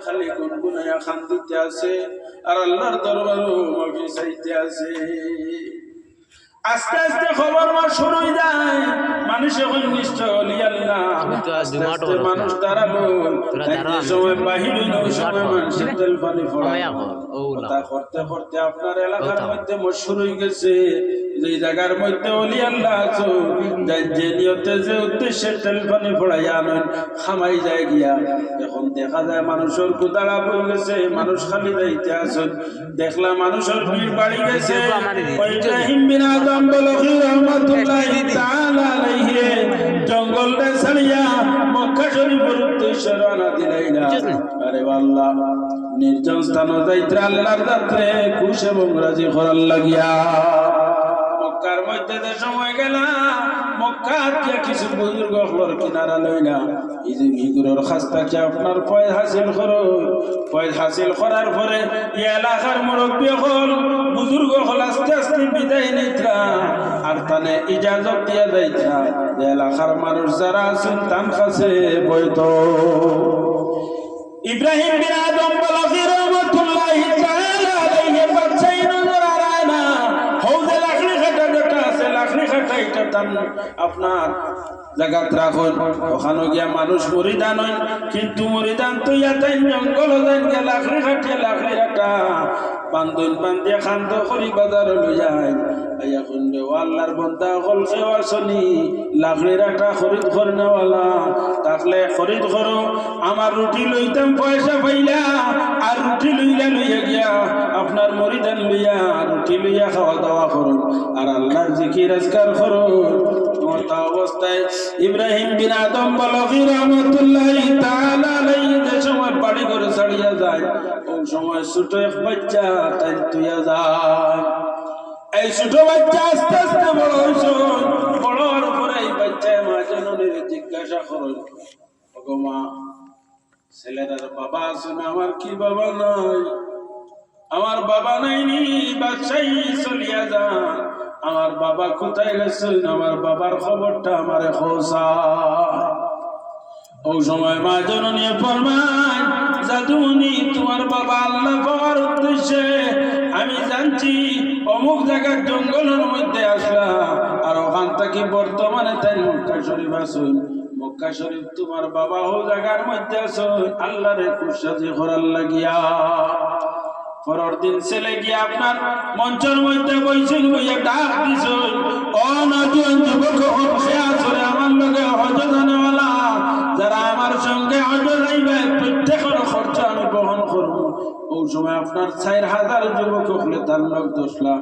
খালি গুনগুনাইয়া খান্দিতে আছে আর আল্লাহর দরবারও মাফি চাইতে আছে। আস্তে আস্তে খবর মার শুরু হয়ে যায়, মানুষ এখন নিশ্চয় অলি আল্লাহ। আস্তে আস্তে মানুষ দাঁড়ালো, সময় বাহির হইল, ওই সময় মানুষের তেল পানি ফোড়া কথা করতে করতে আপনার এলাকার মধ্যে মশহুর হয়ে গেছে যে জায়গার মধ্যে অলি আল্লাহ আছো, যে নিয়তে যে উদ্দেশ্যে তেল পানি ফোড়াইয়া আনেন খামাই যায় গিয়া। এখন দেখা যায় মানুষের কুদাড়া পড়ে গেছে, মানুষ খালি যাইতে আসেন। দেখলাম মানুষের ভিড় বাড়ি গেছে। ইব্রাহিম বিন আদম বলখি রহমাতুল্লাহি তাআলা আলাইহি জঙ্গলটা ছাড়িয়া মক্কা শরীফের উদ্দেশ্যে রওনা দিলাইলা। আরে আল্লাহ, নির্জন স্থান যাইতে আল্লাহর যাত্রে খুশ এবং রাজি করার লাগিয়া মক্কার মধ্যে যে সময় গেলা, মক্কার কিছু বুজুর্গ হলোর কিনারা লইলা এই যে ভিতরের খাস্তাকে আপনার ফয়েজ হাসিল করো। ফয়েজ হাসিল করার পরে এই এলাকার মুরব্বী হল বুজুর্গ হল আস্তে আস্তে বিদায় নিত্রা আর তানে ইজাজত দিয়া যাইতা যে এলাকার মানুষ যারা আছেন তান কাছে বইতো। ইব্রাহিম বিন আদম বলখি রহমাতুল্লাহি তাআলা আলাইহি বাচ্চাই নজর আরায় না হৌদে লাকড়ি কাটা যেটা আছে, লাকড়ি কাটা এটা দাম আপনার জায়গাত রাখুন। ওখানে গিয়া মানুষ মরিদান হন, কিন্তু মরিদান তো ইয়াতে জঙ্গল যান গিয়া লাকড়ি কাটিয়া লাকড়ি কাটা বান্ধন বান্ধিয়া খান্ত করি বাজার লইয়াই আইয়া শুনবে আল্লাহর বন্দা হল কেউ আসনি লাকড়ির একটা খরিদ করে নেওয়ালা তাকলে খরিদ করো। আমার রুটি লইতাম পয়সা পাইলা আর রুটি লইলা লইয়া গিয়া আপনার মরিদান লইয়া রুটি লইয়া খাওয়া দাওয়া করুন আর আল্লাহর জিকির আজকার করুন। তোমার তা অবস্থায় ইব্রাহিম বিন আদম বলখি রহমাতুল্লাহি তাআলা আলাইহি যে সময় বাড়ি ঘরে ছাড়িয়া যায়, ওই সময় ছোট এক বাচ্চা তাই তুইয়া যায়। এই ছোট বাচ্চা আস্তে আস্তে বড় হইছে, বড় হওয়ার পরে এই বাচ্চায় মা জননীর জিজ্ঞাসা করল, ওগো মা, ছেলেটার বাবা আছে না? আমার কি বাবা নাই? আমার বাবা নাইনি, বাচ্চাই চলিয়া যান। আমার বাবা কোথায় গেছেন? আমার বাবার খবরটা আমারে খোঁচায়। ওই সময় মা জননী ফরমায়, জাদুমণি, তোমার বাবা আল্লাহ পাওয়ার উদ্দেশ্যে আমি জানছি অমুক জায়গার জঙ্গলের মধ্যে আসলা আর ওখান থেকে বর্তমানে তাই মক্কা শরীফ আসুন। মক্কা শরীফ তোমার বাবা ও জায়গার মধ্যে আসুন আল্লাহরে খুশাজি করার লাগিয়া। পরের দিন ছেলে গিয়ে আপনার মঞ্চের মধ্যে বইছেন, বইয়া ডাক দিছেন, ও নজওয়ান যুবক আসরে আমার লগে হজ জানেওয়ালা যারা আমার সঙ্গে হজ যাইবে প্রত্যেকের খরচ আমি বহন করব। ওই সময় আপনার 4000 যুবক হলে তার লোক 10 লাখ,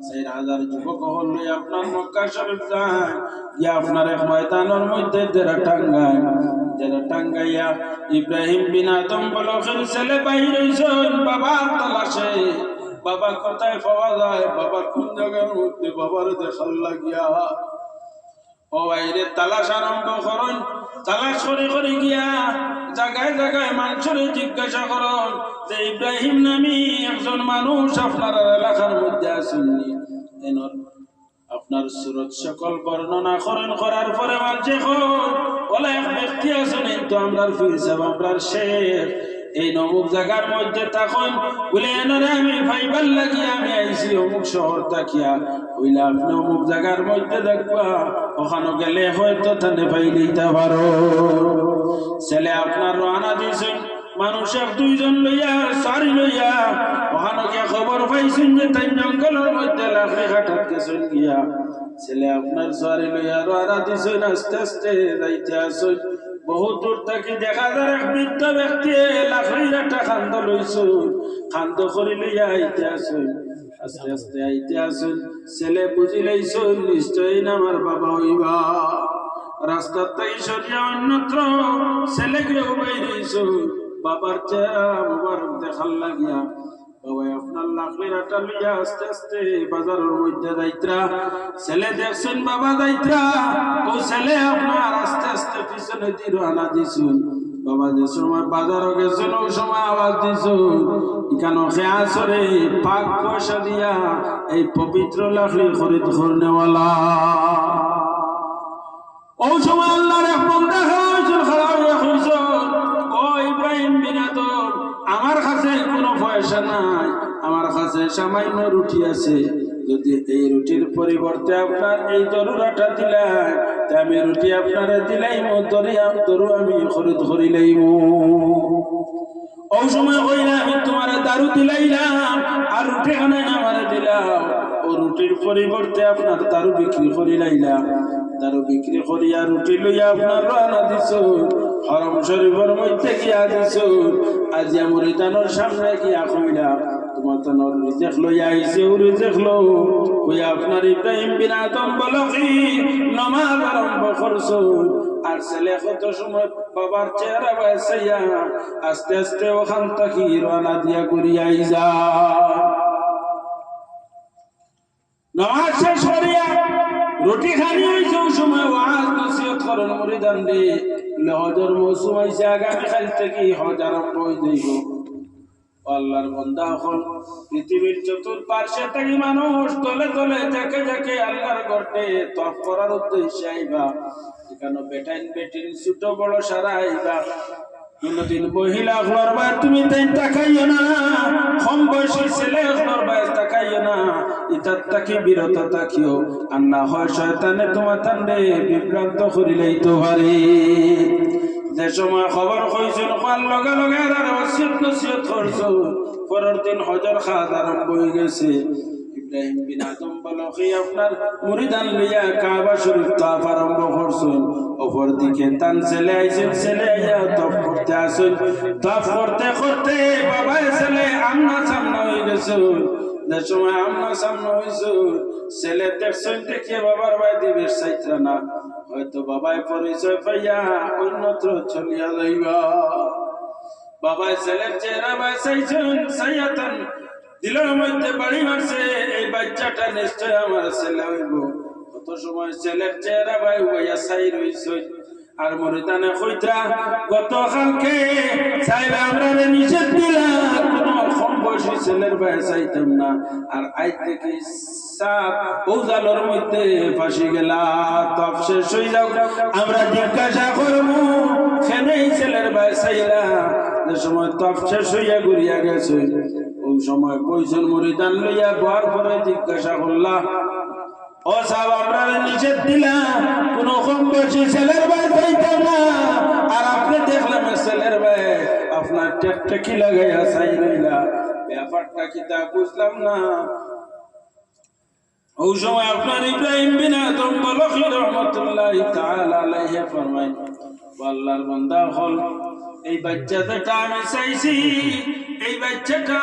4000 যুবক হলে আপনার মক্কা শরীফ যায় গিয়া আপনার এক ময়দানের মধ্যে যারা টাঙ্গায়, যারা টাঙ্গাইয়া ইব্রাহিম বিন আদম বলখের ছেলে বাহির হইছেন বাবার তালাশে। বাবা কোথায় পাওয়া যায়? বাবা কোন জায়গার মধ্যে? বাবার দেখার লাগিয়া ও বাইরে তালাশ আরম্ভ করেন। তালাশ করে করে গিয়া জায়গায় জায়গায় মানুষের জিজ্ঞাসা করেন যে ইব্রাহিম নামী একজন মানুষ আপনার এলাকার মধ্যে আসেননি? আপনার সুরত সকল বর্ণনা করেন। করার পরে মানছে বলে এক ব্যক্তি আছেন, তো আমরা ফির সাহেব আপনার শেখ এই অমুক জায়গার মধ্যে তখন বলে এনারে আমি ফাইবার লাগিয়ে আমি আইছি অমুক শহর তাকিয়া হইলে আপনি অমুক জায়গার মধ্যে দেখবা, ওখানে গেলে হয়তো তানে পাইলেইতে পারো। ছেলে আপনার রওনা দিয়েছেন, মানুষ এক দুইজন লইয়া সারি লইয়া ওখানে গিয়া খবর পাইছেন যে তাই জঙ্গলের মধ্যে লাকড়ি কাটাত গেছেন গিয়া। ছেলে আপনার সারি লইয়া রওনা দিয়েছেন, আস্তে আস্তে যাইতে আসেন। বহু দূর থেকে দেখা যায় এক বৃদ্ধ ব্যক্তি লাকড়ির একটা খান্দ লইছেন, খান্দ করে লইয়া আইতে আসেন। আস্তে আস্তে আইতে আসেন, ছেলে বুঝি লইছেন নিশ্চয়ই না আমার বাবা হইবা। রাস্তার তাই সরিয়া অন্যত্র ছেলেকে বাইর হইছেন, বাবার চেহারা মুবারক দেখার লাগিয়া। বাবা আপনার লাকড়ির আটা লইয়া আস্তে আস্তে বাজারের মধ্যে যাইত্রা। ছেলে দেখছেন বাবা যাইত্রা, ও ছেলে আপনার আস্তে আস্তে পিছনে দিয়ে রওনা দিছেন। বাবা যে সময় বাজারে গেছেন ওই সময় আওয়াজ দিছেন, এখানে খেয়া সরে পাক পয়সা দিয়া এই পবিত্র লাকড়ি খরিদ করনেওয়ালা। ওই সময় আল্লাহর এক বান্দা হয়েছিল, খারাপ হয়েছিল, ও ইব্রাহিম বিন আদম আমার কাছে কোনো পয়সা নাই, আমার কাছে সামান্য রুটি আছে, যদি এই রুটির পরিবর্তে আপনার এই দরুরাটা দিলাই, আমি রুটি আপনারে দিলাইম, দরু আমি খরিদ করি লইব। ওই সময় কইলা আমি তোমার দারু দিলাইলাম আর রুটি খানাই আমারে দিলাম, ও রুটির পরিবর্তে আপনার দারু বিক্রি করি লাইলাম, দারু বিক্রি করিয়া রুটি লইয়া আপনার রানা দিছ, হরম শরীফের মধ্যে গিয়া দিছ, আজিয়া মুরিদানোর সামনে গিয়া কইলা তোমার তো রিজেক লইয়া আইছে, ও রিজেক লো কইয়া আপনার ইব্রাহিম বিন আদম বলকি নামাজ আরম্ভ করছো। আর ছেলে কত সময় বাবার চেহারা বাসাইয়া আস্তে আস্তে ওখান থেকে রানা দিয়া করিয়াই যা। নামাজ শেষ করিয়া রুটি খানি হয়েছে, ওই সময় ওয়াজ নসিহত করেন মুরিদান রে, হজের মৌসুম হয়েছে, আগামীকাল থেকে হজ আরম্ভ হয়ে যাইব। আল্লাহর বান্দা এখন পৃথিবীর চতুর্পার্শ্বে থেকে মানুষ তলে তলে যাকে যাকে আল্লাহর ঘরতে তফ করার উদ্দেশ্যে আইবা, এখানে বেটাইন বেটিন ছোট বড় সারা আইবা। কোনদিন মহিলা হওয়ার বাই তুমি তাই তাকাইও না, কম বয়সী ছেলে হওয়ার বাই তাকাইও না, ইতার তাকে বিরত থাকিও, আর না হয় শয়তানে তোমার তান্ডে বিভ্রান্ত করিলেই তো পারে। যে সময় খবর কইছেন কাল লগে লগে আর ওসিয়ত নসিহত করছো, পরের দিন হজর খাত আরম্ভ হয়ে গেছে। ইব্রাহিম বিন আদম বলকি আপনার মুরিদান লইয়া কাবা শরীফ তাওয়াফ আরম্ভ করছেন, অপর দিকে তান ছেলে আইছেন, ছেলে আইয়া তাওয়াফ করতে আসেন, তাওয়াফ করতে করতে বাবা ছেলে আমনা সামনা হয়ে গেছে। যে সময় আমনা সামনা হয়েছে, ছেলে দেখছেন দেখিয়ে বাবার বাই দিবে চাইত্রা না, হয়তো বাবাই পরিচয় পাইয়া অন্যত্র চলিয়া যাইবা। বাবাই ছেলের চেহারা বাসাইছেন, সাইয়াতান দিলের মধ্যে বাড়ি মারছে, এই বাচ্চাটা নিশ্চয় আমার ছেলে হইব। কত সময় ছেলের চেহারা বাই হইয়া চাই রইছে, আর মুরিদানে কইতা গতকালকে চাইলে আমরা নিষেধ দিলাম কোনো কম বয়সী ছেলের বাই চাইতাম না, আর আজ থেকে জালের মধ্যে ফাঁসি গেলা। তফ শেষ হয়ে যাও, আমরা জিজ্ঞাসা করবো সেনেই ছেলের বাই চাইলা। যে সময় তফ শেষ হইয়া ঘুরিয়া গেছে, ওই সময় পয়সন মুরিদান লইয়া বর পরে জিজ্ঞাসা করলা, ও সাহেব আমরা নিষেধ দিলাম কোন কম বয়সী ছেলের বাই চাইতাম না, আর আপনি দেখলাম ছেলের বাই আপনার টেকটেকি লাগাইয়া চাই রইলা, ব্যাপারটা কি তা বুঝলাম না। ওই সময় আপনার ইব্রাহিম বিন আদম বলকি রহমতুল্লাহি তাআলা আলাইহি ফরমায়, আল্লাহর বান্দা হল এই বাচ্চাটা আমি চাইছি, এই বাচ্চাটা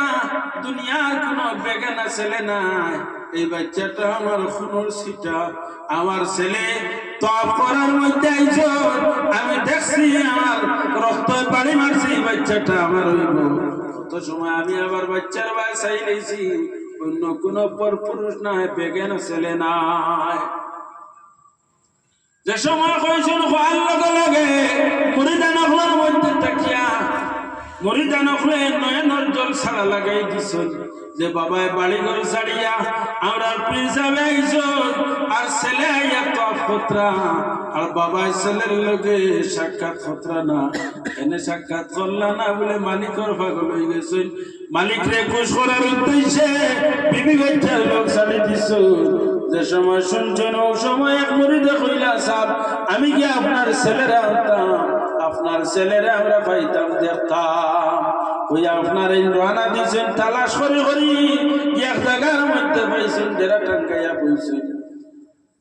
দুনিয়ার কোনো বেগানা ছেলে নাই, এই বাচ্চাটা আমার খুনের সিটা, আমার ছেলে তওয়াফ করার মধ্যে আইছো, আমি দেখছি আমার রক্ত পানি মারছি, এই বাচ্চাটা আমার হইব। কত সময় আমি আবার বাচ্চার বাই চাই লইছি, অন্য কোন পরপুরুষ নাই, বেগানা ছেলে নাই। যে সময় কইছেন হওয়ার লগে লগে মুরিদান হওয়ার মধ্যে তাকিয়া মুরিদান হলে নয়নের জল ছাড়া লাগাই দিছেন, যে বাবায় বাড়িঘর ছাড়িয়া আমরা প্রিন্সাবে আইছো, আর ছেলে আইয়া তফ খতরা, আর বাবায় ছেলের লগে সাক্ষাৎ খতরা না, এনে সাক্ষাৎ করলা না বলে মালিকর পাগল হয়ে গেছেন। মালিক রে খুশ করার উদ্দেশ্যে বিবি বাচ্চার লোক ছাড়ি দিছ। যে সময় শুনছেন ও সময় এক মুরিদে কইলা, সাহেব আমি কি আপনার ছেলেরা আনতাম, আপনার ছেলেরা আমরা পাইতাম দেখতাম, ওই আপনার এই রানা দিয়েছেন তালাশ করে করি এক জায়গার মধ্যে পাইছেন, ডেরা টাঙ্গাইয়া বইছেন,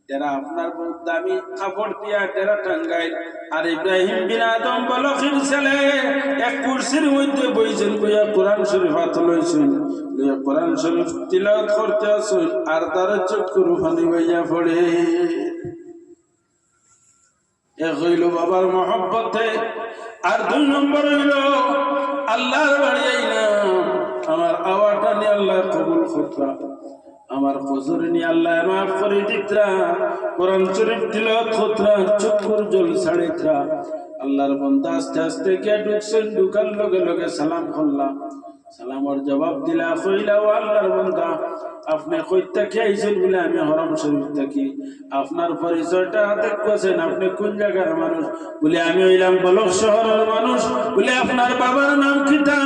ডেরা আপনার বহুত দামি কাপড় দিয়া ডেরা টাঙ্গাই, আর ইব্রাহিম বিন আদম বলকির ছেলে এক কুরসির মধ্যে বইছেন, কইয়া কোরআন শরীফ হাতে লইছেন, লইয়া কোরআন শরীফ তিলাওয়াত করতে আসেন, আর তার চক্ষুর পানি বাইয়া পড়ে। এক হইল বাবার মহব্বতে, আর দুই নম্বর হইল আল্লাহর বাড়ি আইলাম, আমার আওয়াজটা নিয়ে আল্লাহ কবুল করতা, আমার কসুর নিয়ে আল্লাহ মাফ করে দিতরা, কোরআন শরীফ তিলাওয়াত করতরা, চক্ষুর জল ছাড়িতরা, আল্লাহর বান্দা আস্তে আস্তে গিয়ে ঢুকছেন, ঢুকার লগে লগে সালাম করলাম। সালামর জবাব দিলা, কইলা ও আল্লাহর বান্দা, আপনি কইতে কি আইছেন? বলে আমি হরম শরীফ থাকি। আপনার পরিচয়টা হাতে কোছেন, আপনি কোন জায়গার মানুষ? বলে আমি হইলাম বলক শহরের মানুষ। বলে আপনার বাবার নাম কিতা?